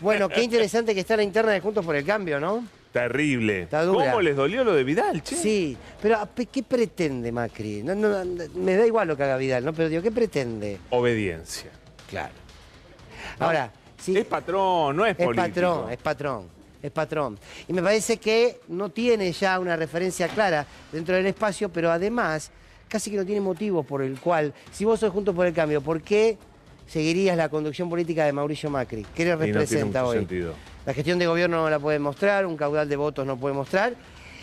Bueno, qué interesante que está la interna de Juntos por el Cambio, ¿no? Terrible. Está dura. ¿Cómo les dolió lo de Vidal, che? Sí, pero ¿qué pretende Macri? Me da igual lo que haga Vidal, ¿no? Pero digo, ¿qué pretende? Obediencia. Claro. No, Ahora, sí. es patrón, no es político. Es patrón. Y me parece que no tiene ya una referencia clara dentro del espacio, pero además casi que no tiene motivos por el cual, si vos sos Juntos por el Cambio, ¿por qué seguirías la conducción política de Mauricio Macri? ¿Qué le representa hoy? Sentido. La gestión de gobierno no la puede mostrar, un caudal de votos no puede mostrar,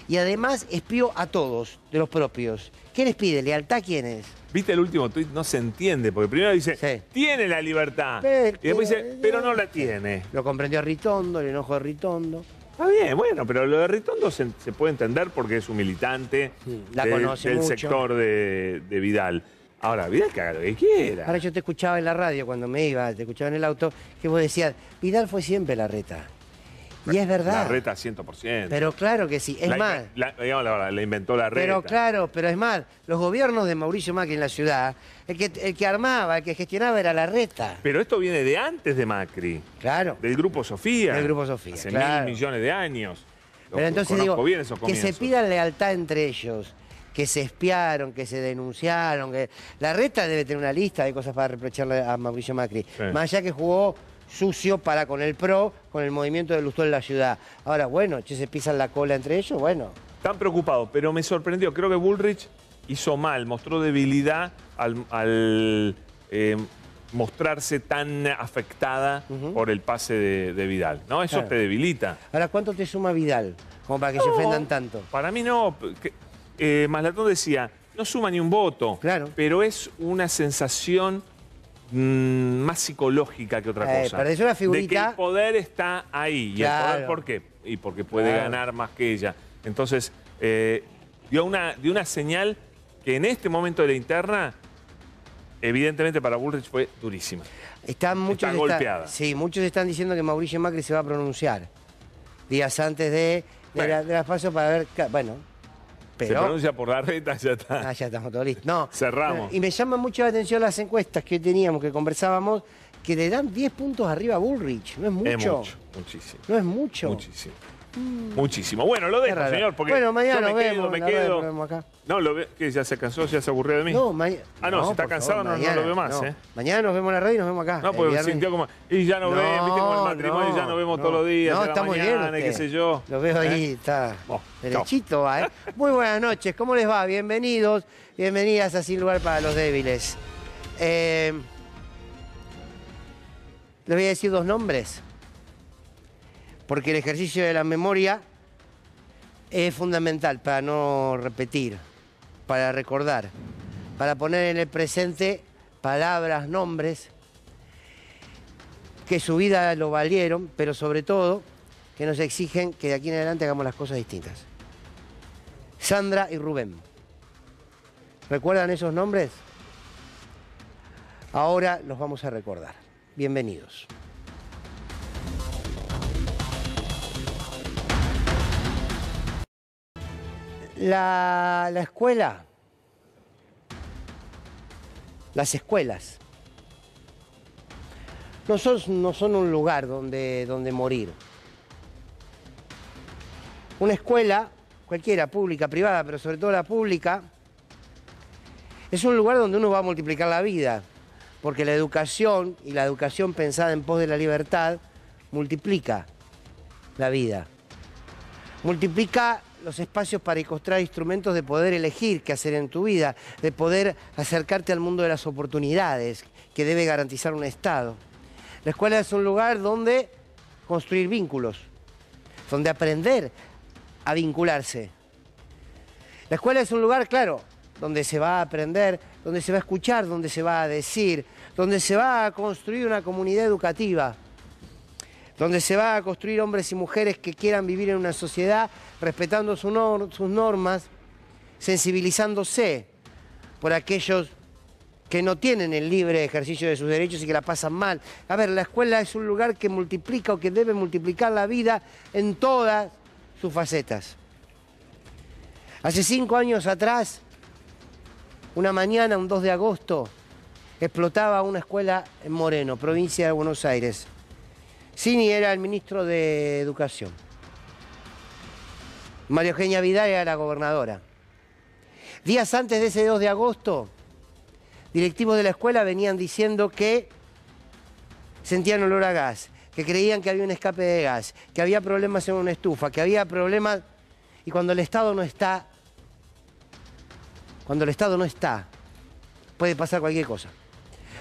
y además espió a todos, de los propios. ¿Qué les pide? ¿Lealtad a quiénes? ¿Viste el último tuit? No se entiende, porque primero dice, Sí. tiene la libertad. Pero- Y después dice, pero no la tiene. Lo comprendió a Ritondo, el enojo de Ritondo. Está bien, bueno, pero lo de Ritondo se puede entender porque es un militante Sí, la conoce del mucho. sector de Vidal. Ahora, Vidal que haga lo que quiera. Ahora yo te escuchaba en la radio cuando me iba, te escuchaba en el auto, que vos decías, Vidal fue siempre la reta. Y es verdad. La reta 100%. Pero claro que sí, es más. Digamos la verdad, la inventó la reta. Pero claro, pero es más, los gobiernos de Mauricio Macri en la ciudad, el que armaba, el que gestionaba era la reta. Pero esto viene de antes de Macri. Claro. Del Grupo Sofía. Del Grupo Sofía, Hace claro. 1.000 millones de años. Pero entonces digo, bien esos que se comienzos. pida lealtad entre ellos, que se espiaron, que se denunciaron, que la reta debe tener una lista de cosas para reprocharle a Mauricio Macri. Sí. Más allá que jugó sucio para con el PRO, con el movimiento de Lustó en la ciudad. Ahora, bueno, se pisan la cola entre ellos, bueno. Están preocupados, pero me sorprendió. Creo que Bullrich hizo mal, mostró debilidad al mostrarse tan afectada por el pase de Vidal. ¿No? Eso Claro. te debilita. Ahora, ¿cuánto te suma Vidal? Como para que se ofendan tanto. Para mí no. Maslatón decía, no suma ni un voto. Claro. Pero es una sensación más psicológica que otra cosa. Pareció una figurita. De que el poder está ahí. ¿Y Claro. el poder por qué? Y porque puede Claro. ganar más que ella. Entonces, dio una señal que en este momento de la interna, evidentemente para Bullrich fue durísima. Muchos golpeada. Sí, muchos están diciendo que Mauricio Macri se va a pronunciar días antes de las pasos para ver. Bueno, Se pero. pronuncia por la reta, ya está. Ah, ya estamos todos listos. No. Cerramos. Y me llama mucho la atención las encuestas que teníamos, que conversábamos, que le dan 10 puntos arriba a Bullrich. No es mucho. Es mucho, muchísimo. No es mucho. Muchísimo. Muchísimo. Bueno, lo Qué dejo, raro. señor, porque Bueno, mañana yo nos me vemos. me la verdad, quedo. nos vemos acá. No, que ya se cansó, ya se aburrió de mí. No, mañana. Ah, no, si está por cansado favor, no lo veo más, ¿eh? Mañana nos vemos en la radio y nos vemos acá. No, El porque viernes. sintió como, y ya nos ven, viste como el matrimonio, ya nos vemos todos los días, No, a la está muy mañana, bien y qué usted. sé yo. Lo veo ahí, ¿Eh? está Oh, derechito, va, ¿eh? Muy buenas noches, ¿cómo les va? Bienvenidos, bienvenidas a Sin Lugar para los Débiles. Les voy a decir dos nombres, porque el ejercicio de la memoria es fundamental para no repetir, para recordar, para poner en el presente palabras, nombres, que su vida lo valieron, pero sobre todo que nos exigen que de aquí en adelante hagamos las cosas distintas. Sandra y Rubén. ¿Recuerdan esos nombres? Ahora los vamos a recordar. Bienvenidos. La escuela, las escuelas, no son un lugar donde morir. Una escuela, cualquiera, pública, privada, pero sobre todo la pública, es un lugar donde uno va a multiplicar la vida, porque la educación, y la educación pensada en pos de la libertad, multiplica la vida. Multiplica los espacios para encontrar instrumentos de poder elegir qué hacer en tu vida, de poder acercarte al mundo de las oportunidades que debe garantizar un Estado. La escuela es un lugar donde construir vínculos, donde aprender a vincularse. La escuela es un lugar, claro, donde se va a aprender, donde se va a escuchar, donde se va a decir, donde se va a construir una comunidad educativa, donde se va a construir hombres y mujeres que quieran vivir en una sociedad respetando sus normas, sensibilizándose por aquellos que no tienen el libre ejercicio de sus derechos y que la pasan mal. A ver, la escuela es un lugar que multiplica o que debe multiplicar la vida en todas sus facetas. Hace 5 años atrás, una mañana, un 2 de agosto, explotaba una escuela en Moreno, provincia de Buenos Aires. Cini era el ministro de Educación. María Eugenia Vidal era la gobernadora. Días antes de ese 2 de agosto, directivos de la escuela venían diciendo que sentían olor a gas, que creían que había un escape de gas, que había problemas en una estufa, que había problemas... Y cuando el Estado no está, puede pasar cualquier cosa.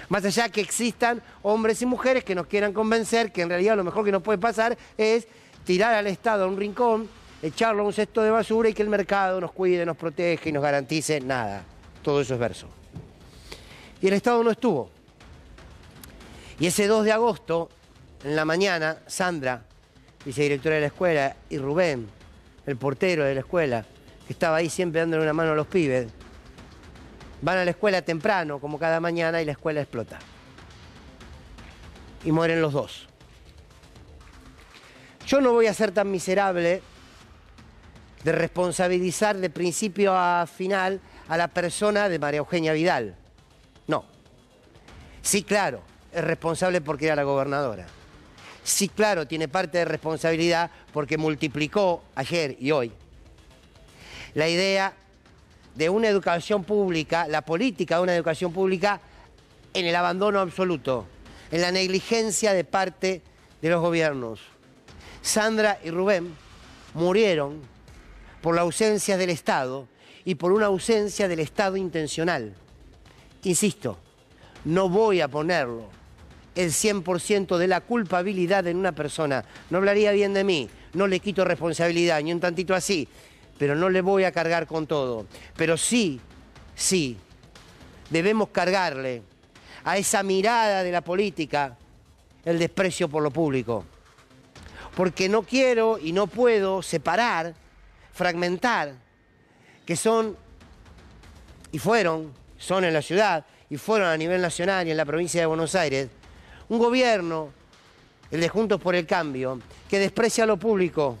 Más allá que existan hombres y mujeres que nos quieran convencer que en realidad lo mejor que nos puede pasar es tirar al Estado a un rincón, echarlo a un cesto de basura y que el mercado nos cuide, nos protege y nos garantice nada. Todo eso es verso. Y el Estado no estuvo. Y ese 2 de agosto, en la mañana, Sandra, vicedirectora de la escuela, y Rubén, el portero de la escuela, que estaba ahí siempre dándole una mano a los pibes, van a la escuela temprano, como cada mañana, y la escuela explota. Y mueren los dos. Yo no voy a ser tan miserable de responsabilizar de principio a final a la persona de María Eugenia Vidal. No. Sí, claro, es responsable porque era la gobernadora. Sí, claro, tiene parte de responsabilidad porque multiplicó ayer y hoy la idea de una educación pública, la política de una educación pública en el abandono absoluto, en la negligencia de parte de los gobiernos. Sandra y Rubén murieron por la ausencia del Estado y por una ausencia del Estado intencional. Insisto, no voy a ponerlo el 100% de la culpabilidad en una persona. No hablaría bien de mí, no le quito responsabilidad, ni un tantito así, pero no le voy a cargar con todo. Pero sí, debemos cargarle a esa mirada de la política el desprecio por lo público. Porque no quiero y no puedo separar, fragmentar, que son y fueron, son en la ciudad y fueron a nivel nacional y en la provincia de Buenos Aires, un gobierno, el de Juntos por el Cambio, que desprecia lo público,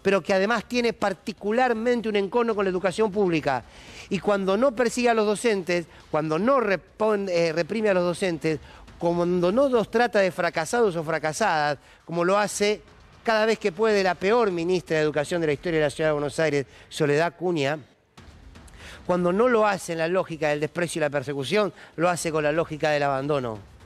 pero que además tiene particularmente un encono con la educación pública. Y cuando no persigue a los docentes, cuando no reprime a los docentes, cuando no los trata de fracasados o fracasadas, como lo hace cada vez que puede la peor ministra de Educación de la historia de la Ciudad de Buenos Aires, Soledad Cunha, cuando no lo hace en la lógica del desprecio y la persecución, lo hace con la lógica del abandono.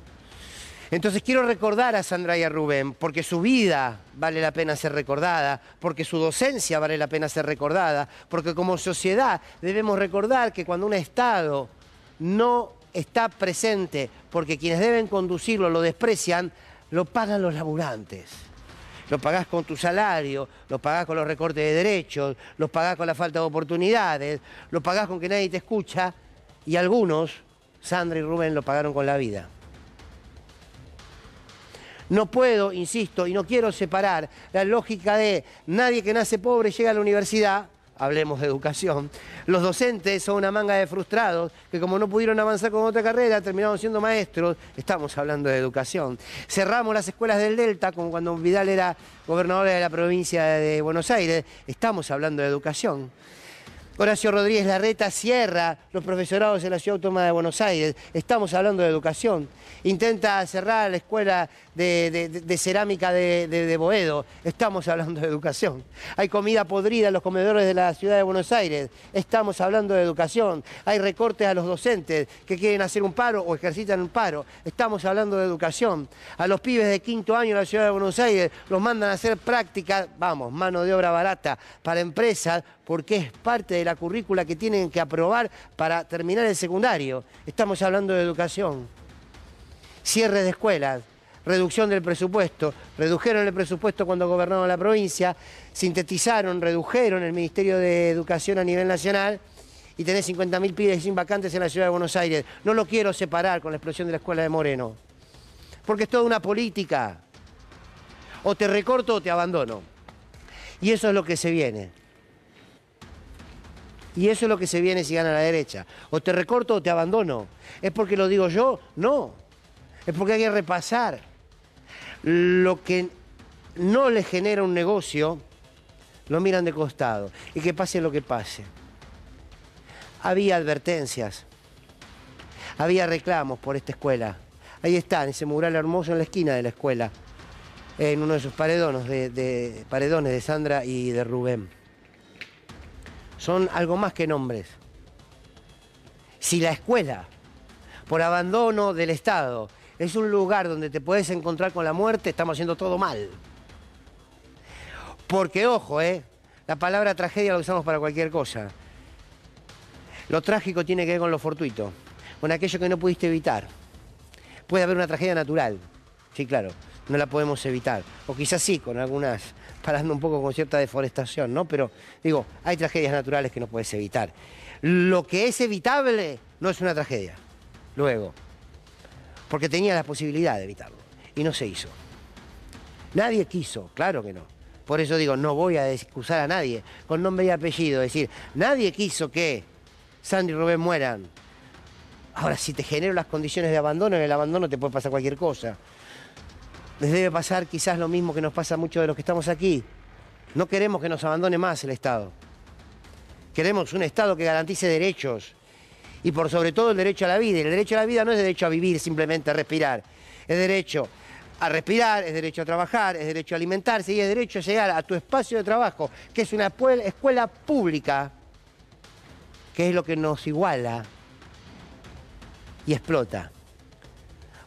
Entonces quiero recordar a Sandra y a Rubén, porque su vida vale la pena ser recordada, porque su docencia vale la pena ser recordada, porque como sociedad debemos recordar que cuando un Estado no está presente, porque quienes deben conducirlo lo desprecian, lo pagan los laburantes. Lo pagás con tu salario, lo pagás con los recortes de derechos, lo pagás con la falta de oportunidades, lo pagás con que nadie te escucha, y algunos, Sandra y Rubén, lo pagaron con la vida. No puedo, insisto, y no quiero separar la lógica de nadie que nace pobre llega a la universidad, hablemos de educación. Los docentes son una manga de frustrados que como no pudieron avanzar con otra carrera, terminaron siendo maestros, estamos hablando de educación. Cerramos las escuelas del Delta, como cuando Vidal era gobernadora de la provincia de Buenos Aires, estamos hablando de educación. Horacio Rodríguez Larreta cierra los profesorados en la Ciudad Autónoma de Buenos Aires. Estamos hablando de educación. Intenta cerrar la escuela de cerámica de Boedo. Estamos hablando de educación. Hay comida podrida en los comedores de la Ciudad de Buenos Aires. Estamos hablando de educación. Hay recortes a los docentes que quieren hacer un paro o ejercitan un paro. Estamos hablando de educación. A los pibes de quinto año en la Ciudad de Buenos Aires los mandan a hacer prácticas, vamos, mano de obra barata para empresas, porque es parte de la currícula que tienen que aprobar para terminar el secundario. Estamos hablando de educación. Cierre de escuelas, reducción del presupuesto. Redujeron el presupuesto cuando gobernaron la provincia, sintetizaron, redujeron el Ministerio de Educación a nivel nacional y tenés 50.000 pibes sin vacantes en la Ciudad de Buenos Aires. No lo quiero separar con la explosión de la escuela de Moreno, porque es toda una política. O te recorto o te abandono. Y eso es lo que se viene. Y eso es lo que se viene si gana la derecha. O te recorto o te abandono. ¿Es porque lo digo yo? No. Es porque hay que repasar lo que no le genera un negocio, lo miran de costado. Y que pase lo que pase. Había advertencias. Había reclamos por esta escuela. Ahí está, ese mural hermoso en la esquina de la escuela. en uno de sus paredones de Sandra y de Rubén. Son algo más que nombres. Si la escuela, por abandono del Estado, es un lugar donde te puedes encontrar con la muerte, estamos haciendo todo mal. Porque, ojo, la palabra tragedia la usamos para cualquier cosa. Lo trágico tiene que ver con lo fortuito, con aquello que no pudiste evitar. Puede haber una tragedia natural, sí, claro, no la podemos evitar. O quizás sí, con algunas, parando un poco con cierta deforestación, ¿no? Pero, digo, hay tragedias naturales que no puedes evitar. Lo que es evitable no es una tragedia, luego. Porque tenía la posibilidad de evitarlo, y no se hizo. Nadie quiso, claro que no. Por eso digo, no voy a excusar a nadie, con nombre y apellido, es decir, nadie quiso que Sandra y Rubén mueran. Ahora, si te genero las condiciones de abandono, en el abandono te puede pasar cualquier cosa. Les debe pasar quizás lo mismo que nos pasa a muchos de los que estamos aquí. No queremos que nos abandone más el Estado. Queremos un Estado que garantice derechos. Y por sobre todo el derecho a la vida. Y el derecho a la vida no es derecho a vivir, simplemente a respirar. Es derecho a respirar, es derecho a trabajar, es derecho a alimentarse y es derecho a llegar a tu espacio de trabajo, que es una escuela pública, que es lo que nos iguala y explota.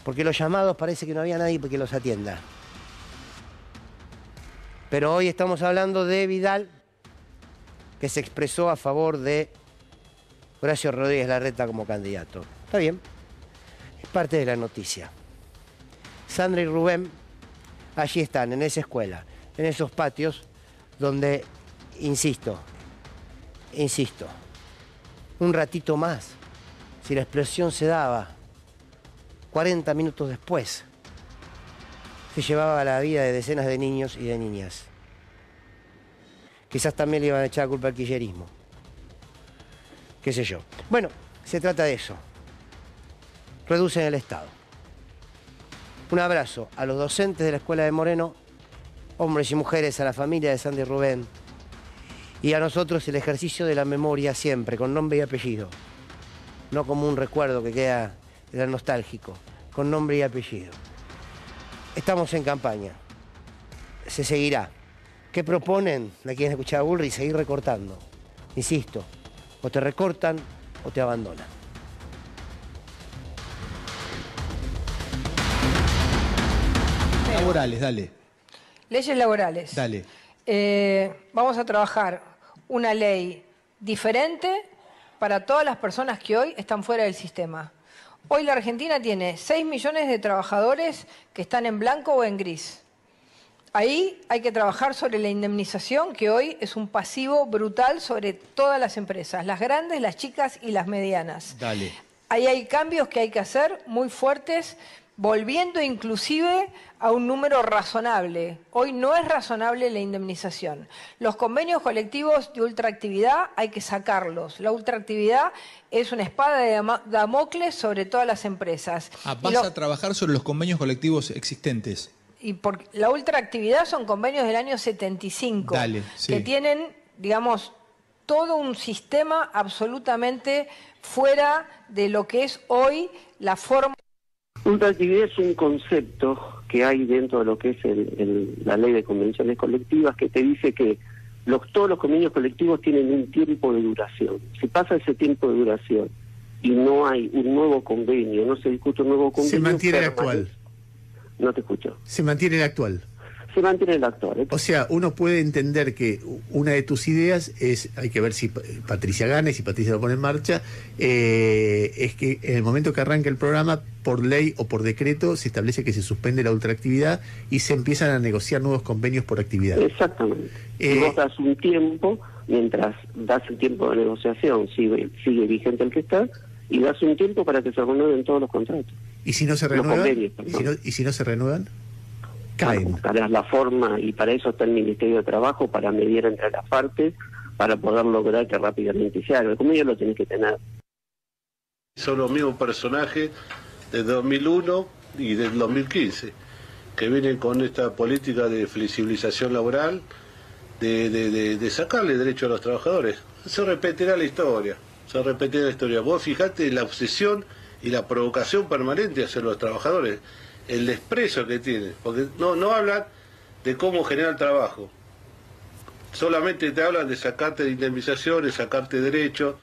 Porque los llamados parece que no había nadie que los atienda. Pero hoy estamos hablando de Vidal, que se expresó a favor de Horacio Rodríguez Larreta como candidato. Está bien, es parte de la noticia. Sandra y Rubén allí están, en esa escuela, en esos patios donde, insisto, un ratito más, si la explosión se daba 40 minutos después, se llevaba la vida de decenas de niños y de niñas. Quizás también le iban a echar la culpa al kirchnerismo. Qué sé yo. Bueno, se trata de eso. Reducen el Estado. Un abrazo a los docentes de la Escuela de Moreno, hombres y mujeres, a la familia de Sandra y Rubén, y a nosotros el ejercicio de la memoria siempre, con nombre y apellido. No como un recuerdo que queda nostálgico, con nombre y apellido. Estamos en campaña. Se seguirá. ¿Qué proponen? La quieren escuchar a Bullrich, seguir recortando. Insisto, o te recortan o te abandonan. Laborales, dale. Leyes laborales. Dale. Vamos a trabajar una ley diferente para todas las personas que hoy están fuera del sistema. Hoy la Argentina tiene 6 millones de trabajadores que están en blanco o en gris. Ahí hay que trabajar sobre la indemnización, que hoy es un pasivo brutal sobre todas las empresas, las grandes, las chicas y las medianas. Dale. Ahí hay cambios que hay que hacer muy fuertes, volviendo inclusive a un número razonable. Hoy no es razonable la indemnización. Los convenios colectivos de ultraactividad hay que sacarlos. La ultraactividad es una espada de Damocles sobre todas las empresas. Vas a trabajar sobre los convenios colectivos existentes. Y por la ultraactividad son convenios del año 75, Dale, sí. que tienen, digamos, todo un sistema absolutamente fuera de lo que es hoy la forma. Ultraactividad es un concepto que hay dentro de lo que es la ley de convenciones colectivas, que te dice que todos los convenios colectivos tienen un tiempo de duración. Si pasa ese tiempo de duración y no hay un nuevo convenio, no se discute un nuevo convenio... Se mantiene el actual. No te escucho. Se mantiene el actual. Se mantiene el actual. O sea, uno puede entender que una de tus ideas es, hay que ver si Patricia gana y si Patricia lo pone en marcha, es que en el momento que arranca el programa, por ley o por decreto, se establece que se suspende la ultraactividad y se empiezan a negociar nuevos convenios por actividad. Exactamente. Y vos das un tiempo, mientras das el tiempo de negociación, sigue vigente el que está, y das un tiempo para que se renueven todos los contratos. ¿Y si no se renuevan? ¿Y si no se renuevan? Caen. Buscarás la forma, y para eso está el Ministerio de Trabajo, para mediar entre las partes, para poder lograr que rápidamente se haga. El convenio lo tenés que tener. Son los mismos personajes de 2001 y del 2015, que vienen con esta política de flexibilización laboral, de sacarle derecho a los trabajadores. Se repetirá la historia, Vos fijate la obsesión y la provocación permanente hacia los trabajadores, el desprecio que tienen, porque no hablan de cómo generar trabajo. Solamente te hablan de sacarte de indemnizaciones, sacarte derechos.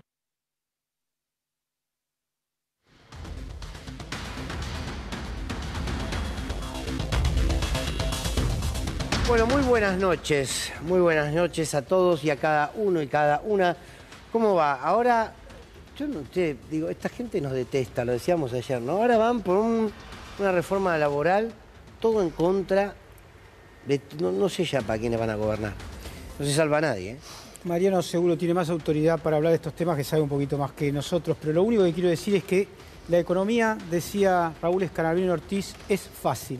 Bueno, muy buenas noches a todos y a cada uno y cada una. ¿Cómo va? Ahora, yo no sé, digo, esta gente nos detesta, lo decíamos ayer, ¿no? Ahora van por una reforma laboral, todo en contra de... No sé ya para quiénes van a gobernar. No se salva nadie, ¿eh? Mariano seguro tiene más autoridad para hablar de estos temas, que sabe un poquito más que nosotros, pero lo único que quiero decir es que la economía, decía Raúl Escandalino Ortiz, es fácil.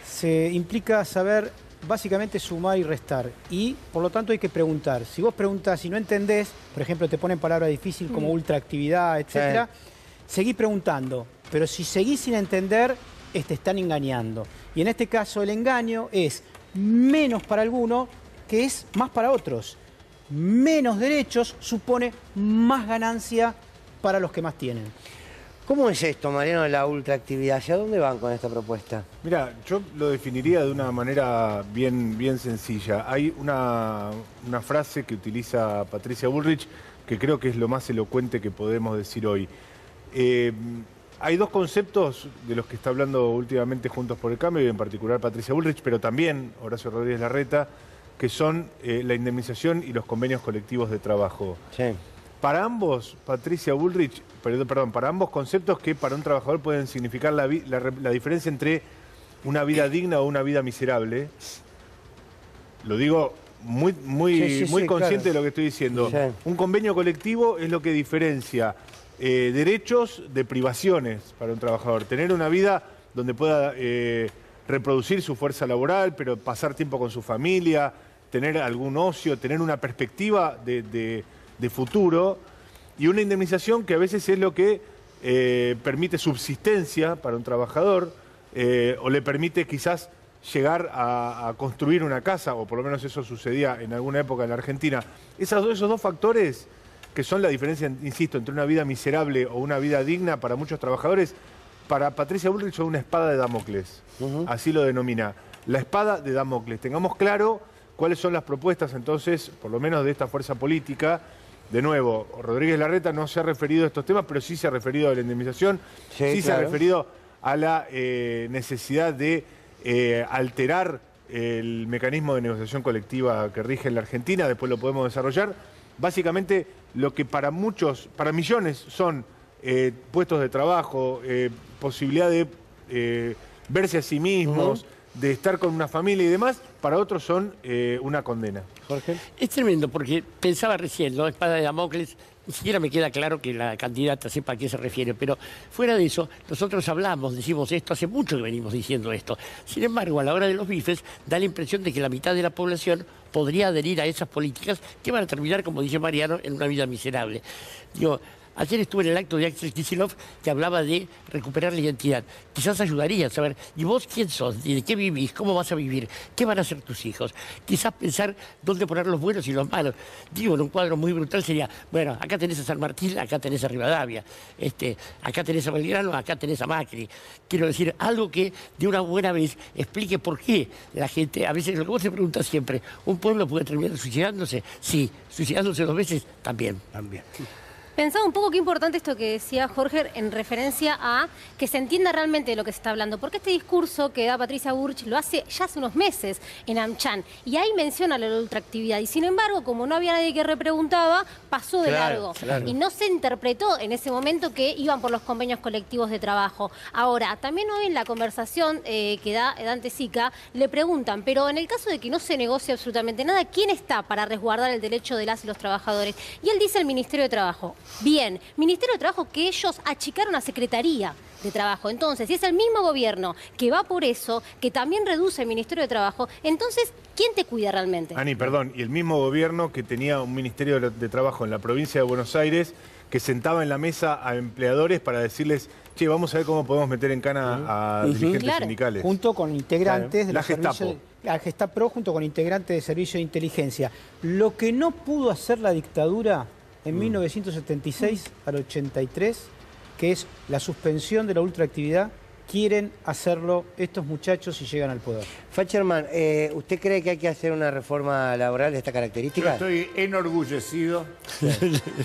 Se implica saber básicamente sumar y restar, y por lo tanto hay que preguntar. Si vos preguntás y no entendés, por ejemplo, te ponen palabras difíciles como ultraactividad, etcétera, seguí preguntando, pero si seguís sin entender, te están engañando. Y en este caso el engaño es menos para algunos, que es más para otros. Menos derechos supone más ganancia para los que más tienen. ¿Cómo es esto, Mariano, de la ultraactividad? ¿Hacia dónde van con esta propuesta? Mira, yo lo definiría de una manera bien sencilla. Hay una frase que utiliza Patricia Bullrich que creo que es lo más elocuente que podemos decir hoy. Hay dos conceptos de los que está hablando últimamente Juntos por el Cambio, y en particular Patricia Bullrich, pero también Horacio Rodríguez Larreta, que son la indemnización y los convenios colectivos de trabajo. Sí. Para ambos, Patricia Bullrich, para ambos conceptos que para un trabajador pueden significar la diferencia entre una vida digna o una vida miserable, lo digo muy consciente, claro, de lo que estoy diciendo. Sí. Un convenio colectivo es lo que diferencia derechos de privaciones para un trabajador. Tener una vida donde pueda reproducir su fuerza laboral, pero pasar tiempo con su familia, tener algún ocio, tener una perspectiva de futuro, y una indemnización que a veces es lo que permite subsistencia para un trabajador o le permite quizás llegar a construir una casa, o por lo menos eso sucedía en alguna época en la Argentina. Esos dos factores que son la diferencia, insisto, entre una vida miserable o una vida digna para muchos trabajadores, para Patricia Bullrich son una espada de Damocles, así lo denomina, la espada de Damocles. Tengamos claro cuáles son las propuestas entonces, por lo menos de esta fuerza política. De nuevo, Rodríguez Larreta no se ha referido a estos temas, pero sí se ha referido a la indemnización, sí se ha referido a la necesidad de alterar el mecanismo de negociación colectiva que rige en la Argentina, después lo podemos desarrollar. Básicamente, lo que para millones son puestos de trabajo, posibilidad de verse a sí mismos, de estar con una familia y demás, para otros son una condena. Jorge. Es tremendo, porque pensaba recién, ¿no? Espada de Damocles, ni siquiera me queda claro que la candidata sepa a qué se refiere, pero fuera de eso, nosotros decimos esto, hace mucho que venimos diciendo esto. Sin embargo, a la hora de los bifes, da la impresión de que la mitad de la población podría adherir a esas políticas que van a terminar, como dice Mariano, en una vida miserable. Digo, ayer estuve en el acto de Axel Kicillof que hablaba de recuperar la identidad. Quizás ayudaría a saber, ¿y vos quién sos? ¿De qué vivís? ¿Cómo vas a vivir? ¿Qué van a hacer tus hijos? Quizás pensar dónde poner los buenos y los malos. Digo, en un cuadro muy brutal sería, bueno, acá tenés a San Martín, acá tenés a Rivadavia, acá tenés a Belgrano, acá tenés a Macri. Quiero decir, algo que de una buena vez explique por qué la gente, a veces lo que vos te preguntas siempre, ¿un pueblo puede terminar suicidándose? Sí, suicidándose 2 veces, también. Pensaba un poco qué importante esto que decía Jorge en referencia a que se entienda realmente de lo que se está hablando. Porque este discurso que da Patricia Bullrich lo hace ya hace unos meses en AmCham. Y ahí menciona la ultraactividad. Y sin embargo, como no había nadie que repreguntaba, pasó de largo. Claro. Y no se interpretó en ese momento que iban por los convenios colectivos de trabajo. Ahora, también hoy en la conversación que da Dante Sica, le preguntan, pero en el caso de que no se negocie absolutamente nada, ¿quién está para resguardar el derecho de las y los trabajadores? Y él dice el Ministerio de Trabajo. Bien, Ministerio de Trabajo que ellos achicaron a Secretaría de Trabajo. Entonces, si es el mismo gobierno que va por eso, que también reduce el Ministerio de Trabajo, entonces, ¿quién te cuida realmente? Ani, perdón, y el mismo gobierno que tenía un Ministerio de Trabajo en la provincia de Buenos Aires, que sentaba en la mesa a empleadores para decirles, che, vamos a ver cómo podemos meter en cana a dirigentes sindicales. Junto con integrantes de la Gestapo. La Gestapo, junto con integrantes de Servicio de Inteligencia. Lo que no pudo hacer la dictadura en 1976 al 83, que es la suspensión de la ultraactividad, quieren hacerlo estos muchachos si llegan al poder. Facherman, ¿usted cree que hay que hacer una reforma laboral de esta característica? Yo estoy enorgullecido,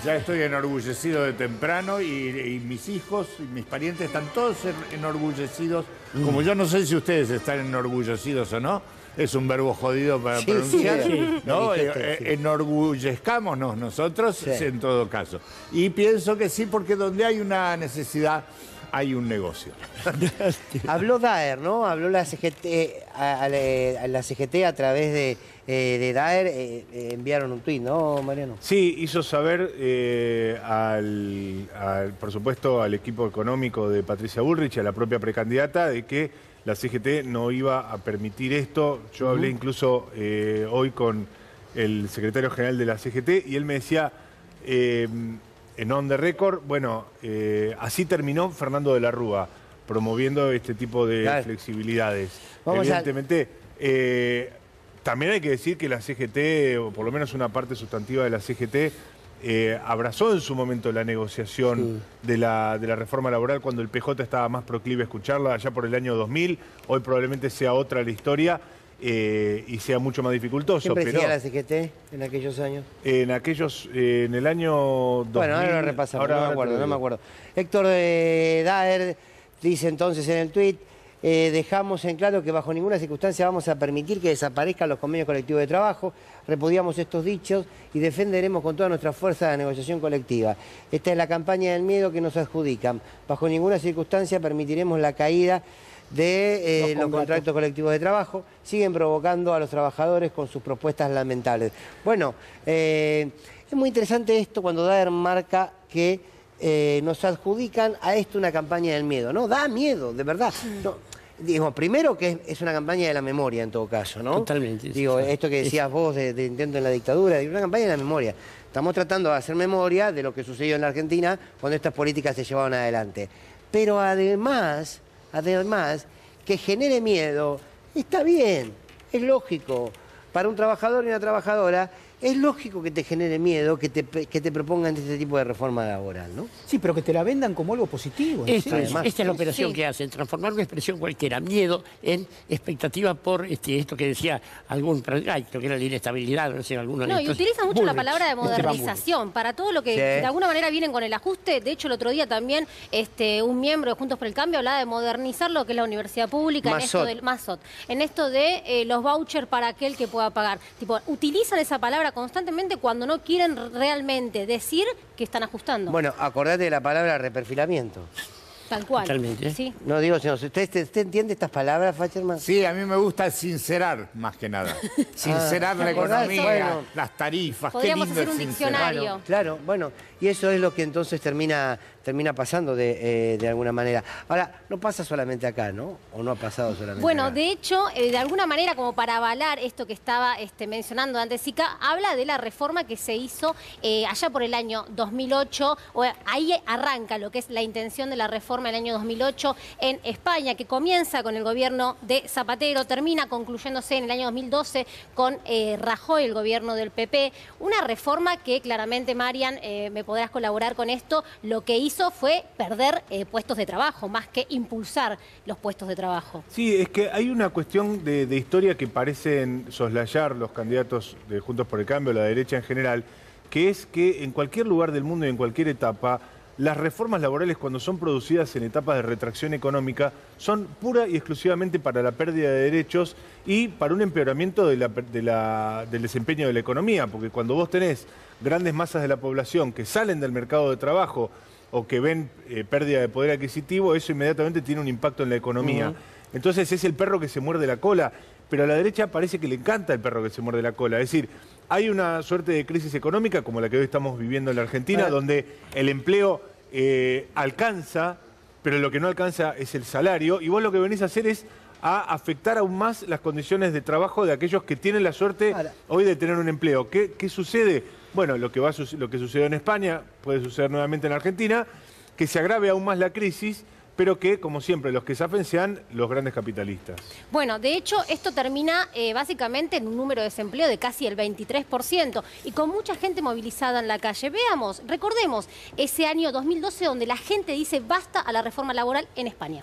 ya estoy enorgullecido de temprano y mis hijos y mis parientes están todos enorgullecidos. Como yo no sé si ustedes están enorgullecidos o no, es un verbo jodido para pronunciar, ¿no? Enorgullezcámonos nosotros en todo caso. Y pienso que sí, porque donde hay una necesidad hay un negocio. Habló Daer, ¿no? Habló la CGT, la CGT a través de Daer, enviaron un tuit, ¿no, Mariano? Sí, hizo saber, por supuesto, al equipo económico de Patricia Bullrich, a la propia precandidata, de que la CGT no iba a permitir esto. Yo hablé incluso hoy con el secretario general de la CGT y él me decía... en On the Record, bueno, así terminó Fernando de la Rúa, promoviendo este tipo de flexibilidades. Evidentemente, también hay que decir que la CGT, o por lo menos una parte sustantiva de la CGT, abrazó en su momento la negociación de la reforma laboral cuando el PJ estaba más proclive a escucharla, allá por el año 2000. Hoy probablemente sea otra la historia. Y sea mucho más dificultoso. ¿Quién presidía la CGT en aquellos años? En el año 2000... Bueno, ahora lo repasamos, no me acuerdo. Héctor Daer dice entonces en el tuit, dejamos en claro que bajo ninguna circunstancia vamos a permitir que desaparezcan los convenios colectivos de trabajo, repudiamos estos dichos y defenderemos con toda nuestra fuerza la negociación colectiva. Esta es la campaña del miedo que nos adjudican. Bajo ninguna circunstancia permitiremos la caída de los contratos colectivos de trabajo, siguen provocando a los trabajadores con sus propuestas lamentables. Bueno, es muy interesante esto cuando Daer marca que nos adjudican a esto una campaña del miedo, ¿no? Da miedo, de verdad. No, digo, primero que es una campaña de la memoria en todo caso, ¿no? Totalmente. Digo, esto que decías vos de intento en la dictadura, digo, una campaña de la memoria. Estamos tratando de hacer memoria de lo que sucedió en la Argentina cuando estas políticas se llevaban adelante. Pero además, que genere miedo, está bien, es lógico. Para un trabajador y una trabajadora, es lógico que te genere miedo, que te propongan este tipo de reforma laboral, ¿no? Sí, pero que te la vendan como algo positivo. Esta es la operación que hacen, transformar una expresión cualquiera, miedo, en expectativa por esto que decía algún proyecto, que era la inestabilidad, no sé, alguno de estos. No, y utilizan mucho la palabra de modernización para todo lo que de alguna manera vienen con el ajuste. De hecho, el otro día también un miembro de Juntos por el Cambio hablaba de modernizar lo que es la universidad pública, en esto de los vouchers para aquel que pueda pagar. Tipo, utilizan esa palabra constantemente cuando no quieren realmente decir que están ajustando. Bueno, acordate de la palabra reperfilamiento. Tal cual. Totalmente. Sí. No digo, señor, ¿usted entiende estas palabras, Facherman? Sí, a mí me gusta sincerar, más que nada. Sincerar la economía, las tarifas. Podríamos qué lindo hacer un diccionario. Bueno, claro, bueno, y eso es lo que entonces termina pasando de alguna manera. Ahora, no pasa solamente acá, ¿no? ¿O no ha pasado solamente Bueno, acá? de hecho, de alguna manera, como para avalar esto que estaba mencionando antes Sica, habla de la reforma que se hizo allá por el año 2008. Ahí arranca lo que es la intención de la reforma del año 2008 en España, que comienza con el gobierno de Zapatero, termina concluyéndose en el año 2012 con Rajoy, el gobierno del PP. Una reforma que claramente, Marian, me podrás colaborar con esto, lo que hizo fue perder puestos de trabajo, más que impulsar los puestos de trabajo. Sí, es que hay una cuestión de historia que parecen soslayar los candidatos de Juntos por el Cambio, la derecha en general, que es que en cualquier lugar del mundo y en cualquier etapa, las reformas laborales, cuando son producidas en etapas de retracción económica, son pura y exclusivamente para la pérdida de derechos y para un empeoramiento del desempeño de la economía, porque cuando vos tenés grandes masas de la población que salen del mercado de trabajo o que ven pérdida de poder adquisitivo, eso inmediatamente tiene un impacto en la economía. Entonces es el perro que se muerde la cola, pero a la derecha parece que le encanta el perro que se muerde la cola. Es decir, hay una suerte de crisis económica como la que hoy estamos viviendo en la Argentina, donde el empleo alcanza, pero lo que no alcanza es el salario, y vos lo que venís a hacer es a afectar aún más las condiciones de trabajo de aquellos que tienen la suerte hoy de tener un empleo. ¿Qué sucede? Bueno, lo que sucedió en España puede suceder nuevamente en Argentina, que se agrave aún más la crisis, pero que, como siempre, los que zafen sean los grandes capitalistas. Bueno, de hecho, esto termina básicamente en un número de desempleo de casi el 23% y con mucha gente movilizada en la calle. Veamos, recordemos ese año 2012 donde la gente dice basta a la reforma laboral en España.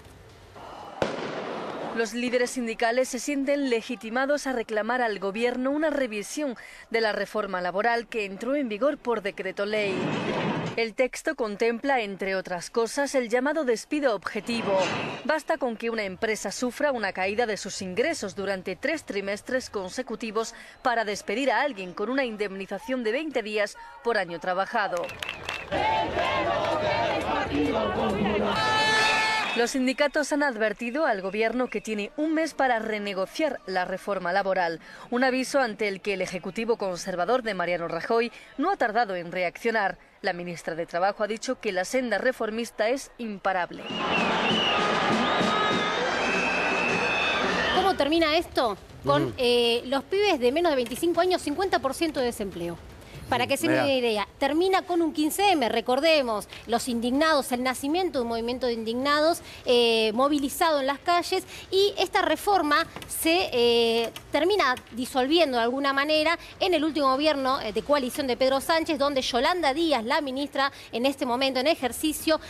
Los líderes sindicales se sienten legitimados a reclamar al gobierno una revisión de la reforma laboral que entró en vigor por decreto ley. El texto contempla, entre otras cosas, el llamado despido objetivo. Basta con que una empresa sufra una caída de sus ingresos durante 3 trimestres consecutivos para despedir a alguien con una indemnización de 20 días por año trabajado. Los sindicatos han advertido al gobierno que tiene un mes para renegociar la reforma laboral, un aviso ante el que el Ejecutivo conservador de Mariano Rajoy no ha tardado en reaccionar. La ministra de Trabajo ha dicho que la senda reformista es imparable. ¿Cómo termina esto? Con los pibes de menos de 25 años, 50% de desempleo. Para que se den una idea, termina con un 15M, recordemos, los indignados, el nacimiento de un movimiento de indignados movilizado en las calles, y esta reforma se termina disolviendo de alguna manera en el último gobierno de coalición de Pedro Sánchez, donde Yolanda Díaz, la ministra en este momento en ejercicio,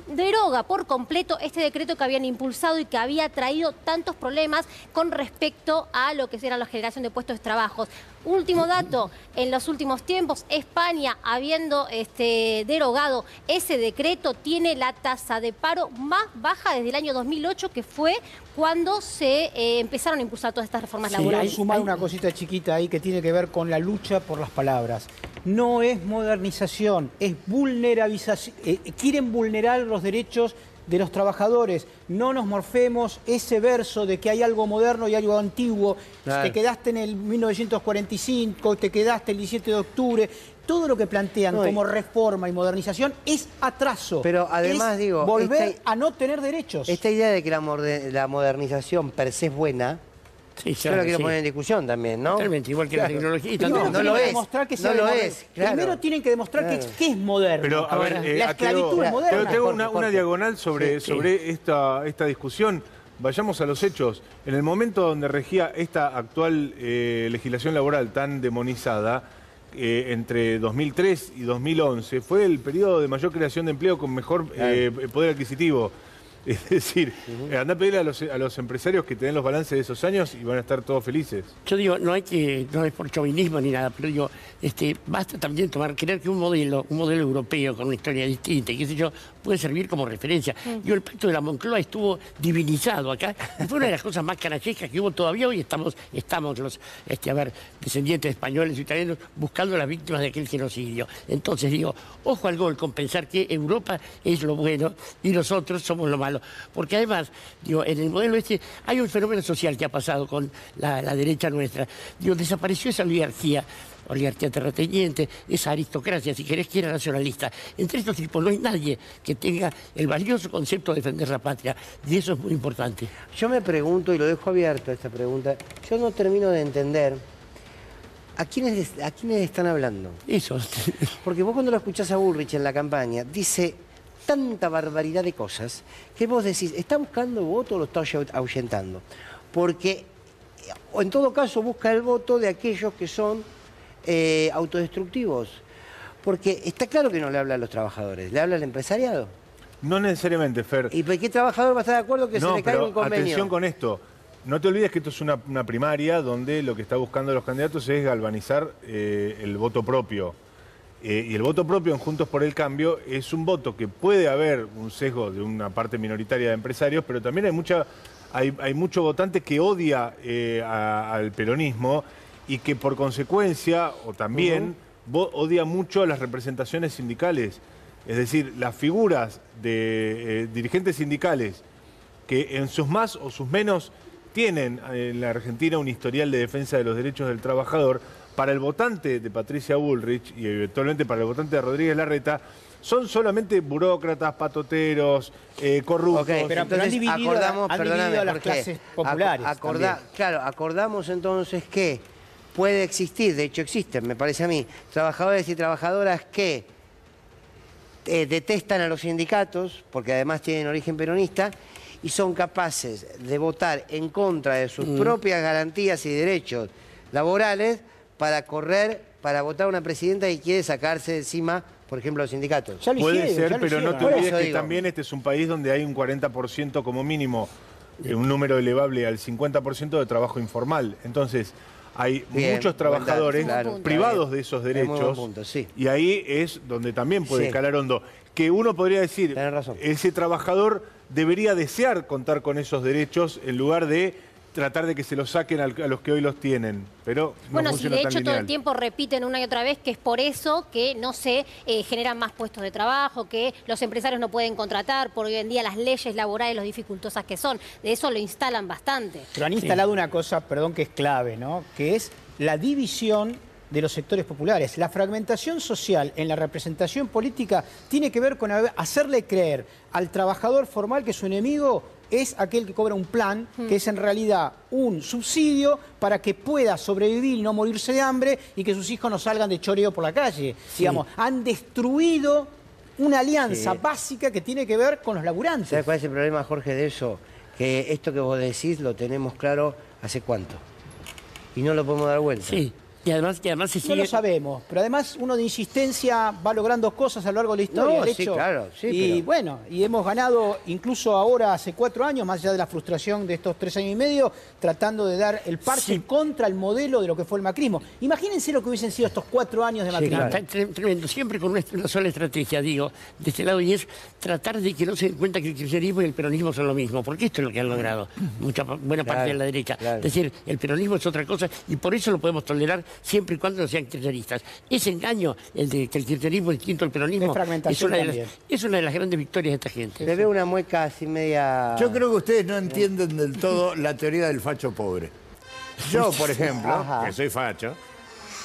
deroga por completo este decreto que habían impulsado y que había traído tantos problemas con respecto a lo que era la generación de puestos de trabajo. Último dato, en los últimos tiempos, España, habiendo derogado ese decreto, tiene la tasa de paro más baja desde el año 2008, que fue cuando se empezaron a impulsar todas estas reformas laborales. Quiero sumar una cosita chiquita ahí que tiene que ver con la lucha por las palabras. No es modernización, es vulnerabilización. Quieren vulnerar los derechos de los trabajadores. No nos morfemos ese verso de que hay algo moderno y algo antiguo. Claro. Te quedaste en el 1945, te quedaste el 17 de octubre. Todo lo que plantean como reforma y modernización es atraso. Pero además, es volver a no tener derechos. Esta idea de que la modernización per se es buena, sí, yo lo quiero poner en discusión también, ¿no? Totalmente, igual que la tecnología. No lo es. No lo es. Primero tienen que demostrar que es moderno. Pero, a ver, la esclavitud es moderna. Tengo una diagonal sobre esta discusión. Vayamos a los hechos. En el momento donde regía esta actual legislación laboral tan demonizada, entre 2003 y 2011, fue el periodo de mayor creación de empleo con mejor poder adquisitivo. Es decir, andá a pedirle a los empresarios que te den los balances de esos años y van a estar todos felices. Yo digo, no es por chauvinismo ni nada, pero digo, basta también creer que un modelo europeo con una historia distinta y qué sé yo, puede servir como referencia. Yo, el pacto de la Moncloa estuvo divinizado acá, y fue una de las cosas más canallescas que hubo todavía. Hoy estamos los descendientes españoles y italianos buscando a las víctimas de aquel genocidio. Entonces digo, ojo al gol con pensar que Europa es lo bueno y nosotros somos lo malo. Porque además, digo, en el modelo hay un fenómeno social que ha pasado con la derecha nuestra. Digo, desapareció esa oligarquía terrateniente, esa aristocracia, si querés, que era nacionalista. Entre estos tipos no hay nadie que tenga el valioso concepto de defender la patria, y eso es muy importante. Yo me pregunto, y lo dejo abierto esta pregunta, yo no termino de entender a quiénes están hablando. Eso. Porque vos cuando lo escuchás a Bullrich en la campaña, dice tanta barbaridad de cosas que vos decís, ¿está buscando voto o lo está ahuyentando? Porque, o en todo caso, busca el voto de aquellos que son autodestructivos. Porque está claro que no le habla a los trabajadores, le habla al empresariado. No necesariamente, Fer. ¿Y por qué trabajador va a estar de acuerdo que se le caiga un convenio? Atención con esto. No te olvides que esto es una primaria donde lo que está buscando los candidatos es galvanizar el voto propio. Y el voto propio en Juntos por el Cambio es un voto que puede haber un sesgo de una parte minoritaria de empresarios, pero también hay mucho votante que odia al peronismo y que por consecuencia, o también, odia mucho a las representaciones sindicales. Es decir, las figuras de dirigentes sindicales que en sus más o sus menos tienen en la Argentina un historial de defensa de los derechos del trabajador, para el votante de Patricia Bullrich y eventualmente para el votante de Rodríguez Larreta, son solamente burócratas, patoteros, corruptos. Okay, pero entonces acordamos a las clases populares. Claro, acordamos entonces que puede existir, de hecho existen, me parece a mí, trabajadores y trabajadoras que detestan a los sindicatos, porque además tienen origen peronista, y son capaces de votar en contra de sus propias garantías y derechos laborales para votar a una presidenta que quiere sacarse de encima, por ejemplo, los sindicatos. Puede ser, pero no te olvides que también este es un país donde hay un 40% como mínimo un número elevable al 50% de trabajo informal. Entonces, hay Bien, muchos trabajadores privados de esos derechos, sí. y ahí es donde también puede Sí. calar hondo. Que uno podría decir, ese trabajador debería desear contar con esos derechos en lugar de tratar de que se los saquen a los que hoy los tienen. Pero no Bueno, si funciona de tan hecho todo lineal. el tiempo repiten una y otra vez que es por eso que no se generan más puestos de trabajo, que los empresarios no pueden contratar, por hoy en día las leyes laborales, lo dificultosas que son. De eso lo instalan bastante. Pero han instalado una cosa, perdón, que es clave, ¿no? Que es la división de los sectores populares. La fragmentación social en la representación política tiene que ver con hacerle creer al trabajador formal que su enemigo es aquel que cobra un plan, que es en realidad un subsidio para que pueda sobrevivir y no morirse de hambre y que sus hijos no salgan de choreo por la calle. Sí. Digamos, han destruido una alianza básica que tiene que ver con los laburantes. ¿Sabes cuál es el problema, Jorge, de eso? Que esto que vos decís lo tenemos claro hace cuánto. Y no lo podemos dar vuelta. Sí. Y además se sigue... No lo sabemos, pero además uno de insistencia va logrando cosas a lo largo de la historia. No, de sí, hecho, claro, sí, y pero- bueno, y hemos ganado incluso ahora hace 4 años, más allá de la frustración de estos 3 años y medio, tratando de dar el parche contra el modelo de lo que fue el macrismo. Imagínense lo que hubiesen sido estos 4 años de macrismo. Está tremendo, siempre con una sola estrategia, digo, de este lado, y es tratar de que no se den cuenta que el kirchnerismo y el peronismo son lo mismo, porque esto es lo que han logrado buena parte de la derecha. Es decir, el peronismo es otra cosa y por eso lo podemos tolerar siempre y cuando no sean kirchneristas. Ese engaño, el de que el kirchnerismo es distinto al peronismo, Es fragmentación es una de las grandes victorias de esta gente. Le veo una mueca así media... Yo creo que ustedes no entienden del todo la teoría del facho pobre. Yo, por ejemplo, Ajá. que soy facho,